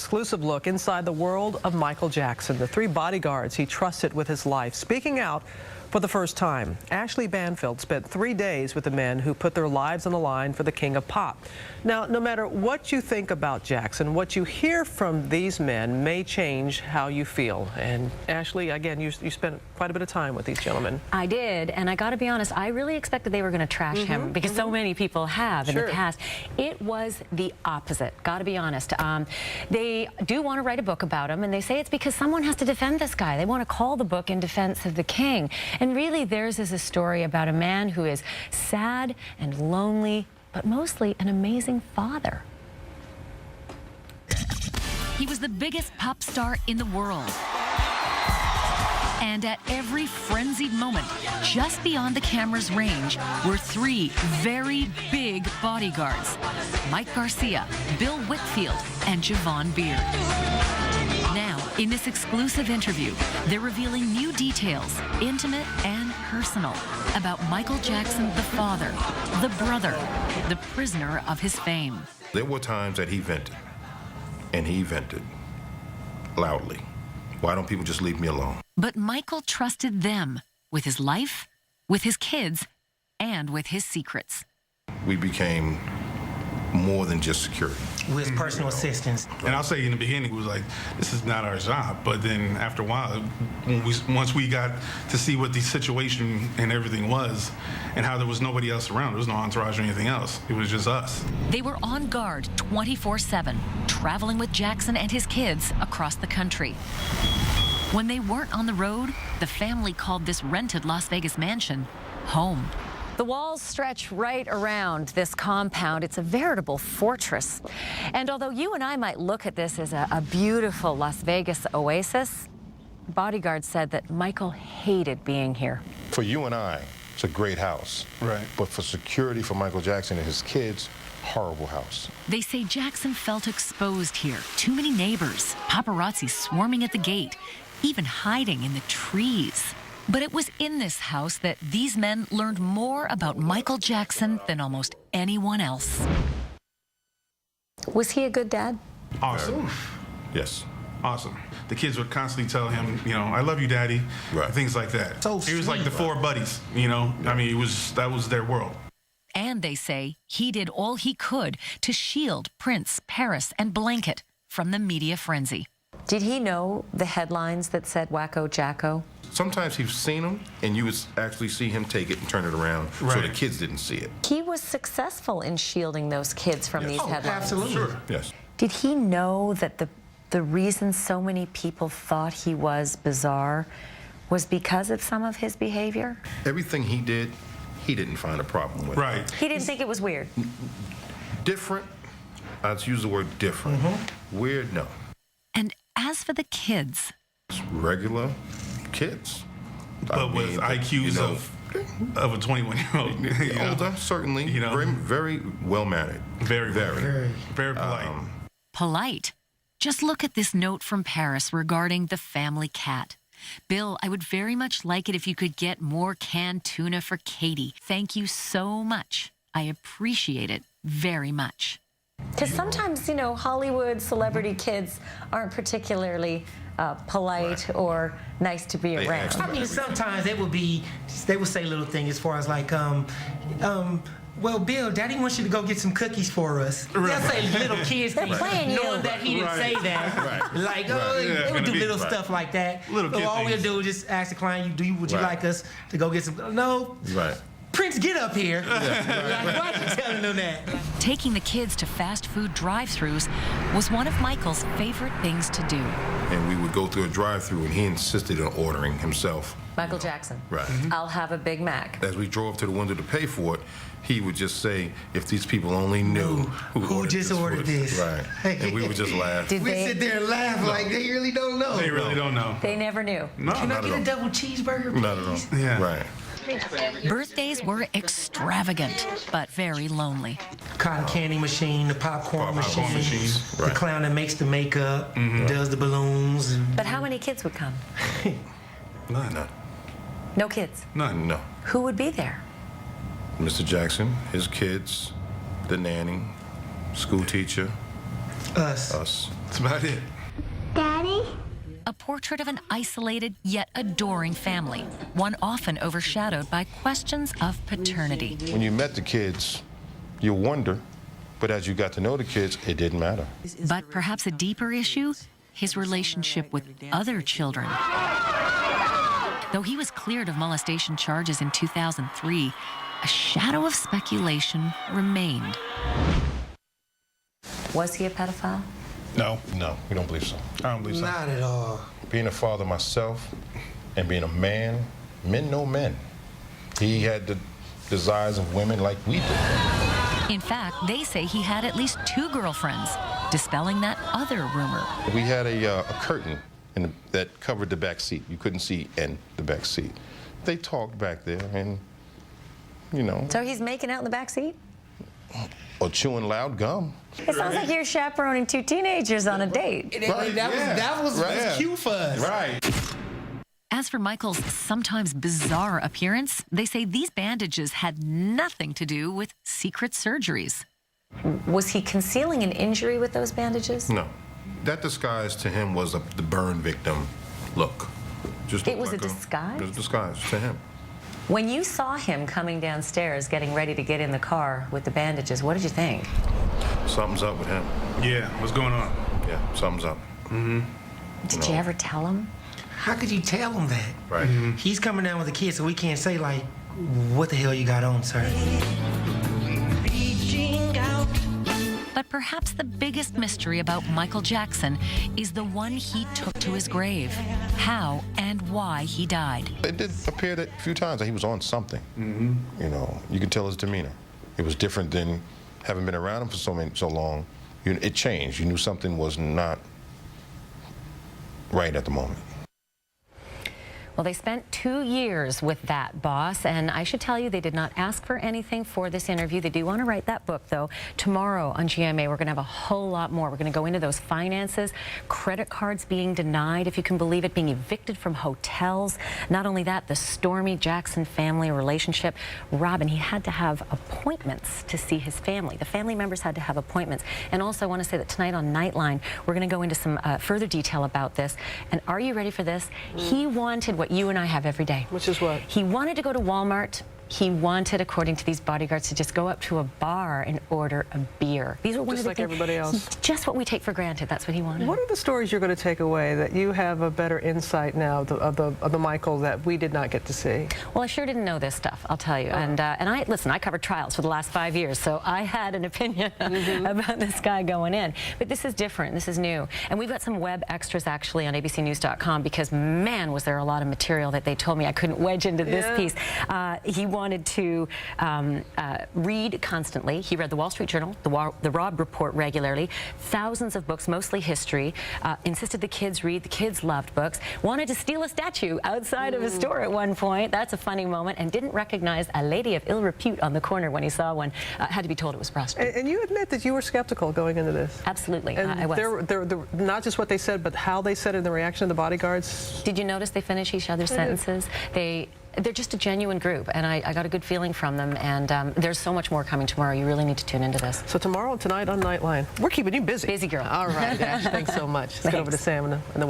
Exclusive look inside the world of Michael Jackson, the 3 bodyguards he trusted with his life, speaking out for the first time. Ashley Banfield spent 3 days with the men who put their lives on the line for the king of pop. Now, no matter what you think about Jackson, what you hear from these men may change how you feel. And Ashley, again, you spent quite a bit of time with these gentlemen. I did, and I got to be honest, I really expected they were going to trash him because so many people have in the past. It was the opposite, got to be honest. They do want to write a book about him, and they say it's because someone has to defend this guy. They want to call the book In Defense of the King. And really, theirs is a story about a man who is sad and lonely, but mostly an amazing father. He was the biggest pop star in the world. And at every frenzied moment, just beyond the camera's range, were 3 very big bodyguards: Mike Garcia, Bill Whitfield, and Javon Beard. Now, in this exclusive interview, they're revealing new details, intimate and personal, about Michael Jackson, the father, the brother, the prisoner of his fame. There were times that he vented, and he vented loudly. Why don't people just leave me alone? But Michael trusted them with his life, with his kids, and with his secrets. We became more than just security. With personal assistance. And I'll say in the beginning, it was like, this is not our job. But then after a while, once we got to see what the situation and everything was, and how there was nobody else around, there was no entourage or anything else. It was just us. They were on guard 24/7, traveling with Jackson and his kids across the country. When they weren't on the road, the family called this rented Las Vegas mansion home. The walls stretch right around this compound. It's a veritable fortress. And although you and I might look at this as a beautiful Las Vegas oasis, bodyguards said that Michael hated being here. For you and I, it's a great house. Right. But for security for Michael Jackson and his kids, horrible house. They say Jackson felt exposed here. Too many neighbors, paparazzi swarming at the gate, even hiding in the trees. But it was in this house that these men learned more about Michael Jackson than almost anyone else. Was he a good dad? Awesome. Yes. Awesome. The kids would constantly tell him, you know, I love you, Daddy. Right. Things like that. So he was like the sweet. 4 buddies, you know. I mean, that was their world. And they say he did all he could to shield Prince, Paris, and Blanket from the media frenzy. Did he know the headlines that said Wacko Jacko? Sometimes you've seen him, and you would actually see him take it and turn it around, so Right. the kids didn't see it. He was successful in shielding those kids from these headlines. Absolutely. Sure. Yes. Did he know that the reason so many people thought he was bizarre was because of some of his behavior? Everything he did, he didn't find a problem with. Right. He didn't think it was weird. Different, I'd use the word different. Weird, no. And as for the kids, It's regular kids. But with IQs of a 21-year-old. You know? Older, certainly. You know? Very well mannered. Very polite. polite. Just look at this note from Paris regarding the family cat. Bill, I would very much like it if you could get more canned tuna for Katie. Thank you so much. I appreciate it very much. Because sometimes, you know, Hollywood celebrity kids aren't particularly polite or nice to be around. I mean, sometimes they would say little things as far as like, well, Bill, Daddy wants you to go get some cookies for us. They'll say little kids things, playing you. knowing that he didn't say that. Like, they would do little stuff like that. Little kid all we'll things. do is just ask the client, would you like us to go get some? No. Right. Prince, get up here. Like, why are you telling them that? Taking the kids to fast food drive-thrus was one of Michael's favorite things to do. And we would go through a drive-through, and he insisted on ordering himself. Michael Jackson. Right. I'll have a Big Mac. As we drove to the window to pay for it, he would just say, if these people only knew who just ordered this. Right. And we would just laugh. Did We they? sit there and laugh like they really don't know. They really don't know. They never knew. No, Can I not get at a all. double cheeseburger, please? Not at all. Yeah. Right. Birthdays were extravagant, but very lonely. Cotton candy machine, the popcorn machine, machines. the Right. clown that makes the makeup, does the balloons. But how many kids would come? None. No kids. None. No. Who would be there? Mr. Jackson, his kids, the nanny, school teacher, Us. us. That's about it. Daddy? A portrait of an isolated yet adoring family, one often overshadowed by questions of paternity. When you met the kids, you wonder, but as you got to know the kids, it didn't matter. But perhaps a deeper issue, his relationship with other children. Though he was cleared of molestation charges in 2003, a shadow of speculation remained. Was he a pedophile? No, No, we don't believe so. I don't believe so. Not at all. Being a father myself and being a man, men know men. He had the desires of women like we do. In fact, they say he had at least 2 girlfriends, dispelling that other rumor. We had a curtain that covered the back seat. You couldn't see in the back seat. They talked back there and, you know. So he's making out in the back seat? Or chewing loud gum. It sounds like you're chaperoning 2 teenagers on a date. That was cute for us. Right. As for Michael's sometimes bizarre appearance, they say these bandages had nothing to do with secret surgeries. Was he concealing an injury with those bandages? No. That disguise to him was the burn victim look. Just It was like a disguise? It was a disguise to him. When you saw him coming downstairs, getting ready to get in the car with the bandages, what did you think? Something's up with him. Yeah, what's going on? Yeah, something's up. Mm-hmm. Did you ever tell him? How could you tell him that? Right. He's coming down with the kids, so we can't say, like, what the hell you got on, sir? But perhaps the biggest mystery about Michael Jackson is the one he took to his grave, how and why he died. It did appear that a few times that he was on something. Mm-hmm. You know, you could tell his demeanor. It was different than having been around him for so long. It changed. You knew something was not right at the moment. Well, they spent 2 years with that boss, and I should tell you, they did not ask for anything for this interview. They do want to write that book, though. Tomorrow on GMA, we're going to have a whole lot more. We're going to go into those finances, credit cards being denied, if you can believe it, being evicted from hotels. Not only that, the stormy Jackson family relationship. Robin, he had to have appointments to see his family. The family members had to have appointments. And also, I want to say that tonight on Nightline, we're going to go into some further detail about this. And are you ready for this? He wanted what you and I have every day. Which is what? He wanted to go to Walmart. He wanted, according to these bodyguards, to just go up to a bar and order a beer. These are one Just of the like things, everybody else. Just what we take for granted. That's what he wanted. What are the stories you're going to take away that you have a better insight now of the Michael that we did not get to see? Well, I sure didn't know this stuff, I'll tell you. And I listen, I covered trials for the last 5 years, so I had an opinion about this guy going in. But this is different. This is new. And we've got some web extras actually on abcnews.com because, man, was there a lot of material that they told me I couldn't wedge into this piece. He wanted to read constantly. He read the Wall Street Journal, the Robb Report regularly, thousands of books, mostly history, insisted the kids read. The kids loved books. Wanted to steal a statue outside of a store at one point. That's a funny moment. And didn't recognize a lady of ill repute on the corner when he saw one. Had to be told it was prostitute. And you admit that you were skeptical going into this. Absolutely, And I was. they're not just what they said, but how they said it and the reaction of the bodyguards. Did you notice they finish each other's sentences? They're just a genuine group, and I got a good feeling from them, and there's so much more coming tomorrow. You really need to tune into this. So tomorrow and tonight on Nightline. We're keeping you busy. Busy girl. All right, Ash, thanks so much. Let's get over to Sam and the